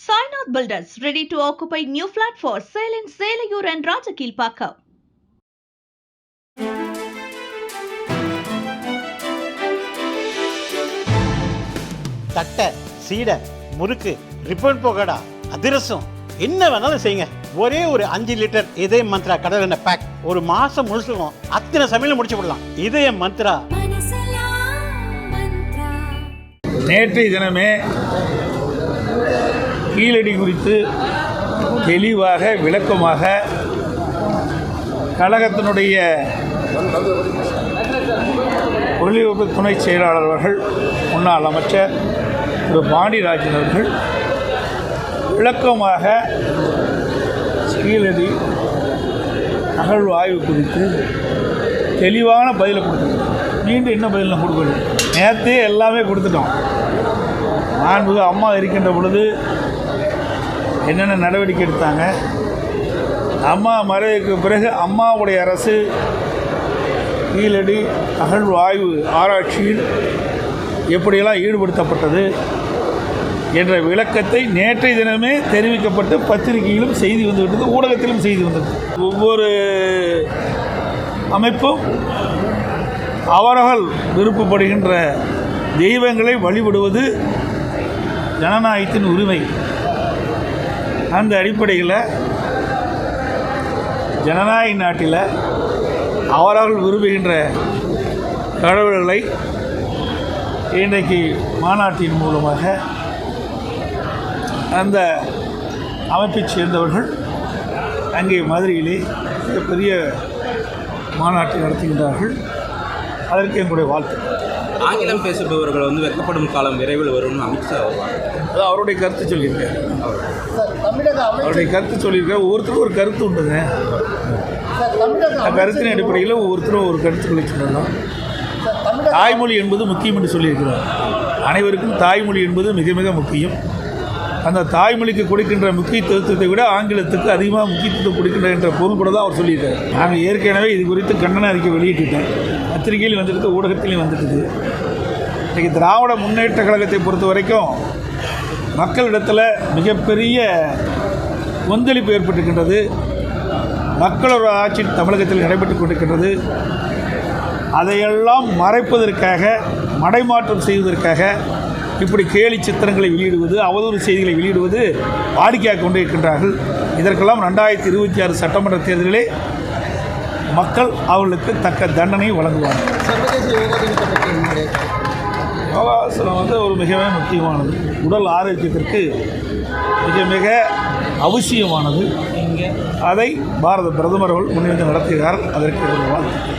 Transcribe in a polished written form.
Sainath Builders ready to occupy new flat for sale in Selayur and Rajakilpakka. தட்டை, சீடை, முறுக்கு, ribbon pakoda, அதிரசம் என்ன வேணாலும் செய்யுங்க. ஒரே ஒரு 5 லிட்டர் இதயம் மந்த்ரா கடல் எண்ணெய் பேக் ஒரு மாசம் முழுசுக்கும் அத்தனை சமையல் முடிச்சு விடலாம். இதயம் மந்த்ரா. நேற்றைய தினமே கீழடி குறித்து தெளிவாக விளக்கமாக கழகத்தினுடைய ஒலிபரப்பு துணை செயலாளர் அவர்கள், முன்னாள் அமைச்சர் திரு பாண்டியராஜன் அவர்கள் விளக்கமாக கீழடி அகழ்வு ஆய்வு குறித்து தெளிவான பதிலை கொடுத்துருக்கோம். மீண்டும் என்ன பதில் கொடுக்கணும்? நேற்றே எல்லாமே கொடுத்துட்டோம். மாண்புமிகு அம்மா இருக்கின்ற பொழுது என்னென்ன நடவடிக்கை எடுத்தாங்க, அம்மா மறைவுக்கு பிறகு அம்மாவுடைய அரசு கீழடி அகழ்வு ஆய்வு ஆராய்ச்சியில் எப்படியெல்லாம் ஈடுபடுத்தப்பட்டது என்ற விளக்கத்தை நேற்றைய தினமே தெரிவிக்கப்பட்டு பத்திரிகையிலும் செய்தி வந்துவிட்டது, ஊடகத்திலும் செய்தி வந்தது. ஒவ்வொரு அமைப்பும் அவர்கள் விருப்பப்படுகின்ற தெய்வங்களை வழிபடுவது ஜனநாயகத்தின் உரிமை. அந்த அடிப்படையில் ஜனநாயக நாட்டில் அவர்கள் விரும்புகின்ற கடவுள்களை இன்றைக்கு மாநாட்டின் மூலமாக அந்த அமைப்பைச் சேர்ந்தவர்கள் அங்கே மதுரையிலே பெரிய மாநாட்டை நடத்துகின்றார்கள். அதற்கு எங்களுடைய வாழ்த்து. ஆங்கிலம் பேசுபவர்கள் வெட்கப்படும் காலம் விரைவில் வரும்னு அமித்ஷா அது அவருடைய கருத்து சொல்லியிருக்கார். அவருடைய கருத்து சொல்லியிருக்கார். ஒவ்வொருத்தரும் ஒரு கருத்து உண்டுங்க. கருத்தின் அடிப்படையில் ஒவ்வொருத்தரும் ஒரு கருத்துக்களை சொல்லலாம். தாய்மொழி என்பது முக்கியம் என்று சொல்லியிருக்கிறார். அனைவருக்கும் தாய்மொழி என்பது மிக மிக முக்கியம். அந்த தாய்மொழிக்கு கொடுக்கின்ற முக்கியத்துவத்தை விட ஆங்கிலத்துக்கு அதிகமாக முக்கியத்துவம் கொடுக்கின்ற என்ற பொருள்பட தான் அவர் சொல்லியிருக்கார். நாங்கள் ஏற்கனவே இது குறித்து கண்டன அறிக்கை வெளியிட்டுட்டேன். பத்திரிகையில் வந்துட்டு, ஊடகத்திலையும் வந்துட்டுது. இன்றைக்கி திராவிட முன்னேற்ற கழகத்தை பொறுத்த வரைக்கும் மக்களிடத்தில் மிகப்பெரிய கொந்தளிப்பு ஏற்பட்டிருக்கின்றது. மக்களோட ஆட்சி தமிழகத்தில் நடைபெற்று கொண்டிருக்கின்றது. அதையெல்லாம் மறைப்பதற்காக, மடைமாற்றம் செய்வதற்காக இப்படி கேலி சித்திரங்களை வெளியிடுவது, அவதூறு செய்திகளை வெளியிடுவது வாடிக்கையாக கொண்டு இருக்கின்றார்கள். இதற்கெல்லாம் 2026 சட்டமன்ற தேர்தலிலே மக்கள் அவர்களுக்கு தக்க தண்டனை வழங்குவார்கள். யோகாசனம் ஒரு மிகவே முக்கியமானது. உடல் ஆரோக்கியத்திற்கு மிக மிக அவசியமானது. அதை பாரத பிரதமர் அவர்கள் முன்னிருந்து நடத்துகிறார். அதற்கு ஒரு வாழ்த்து.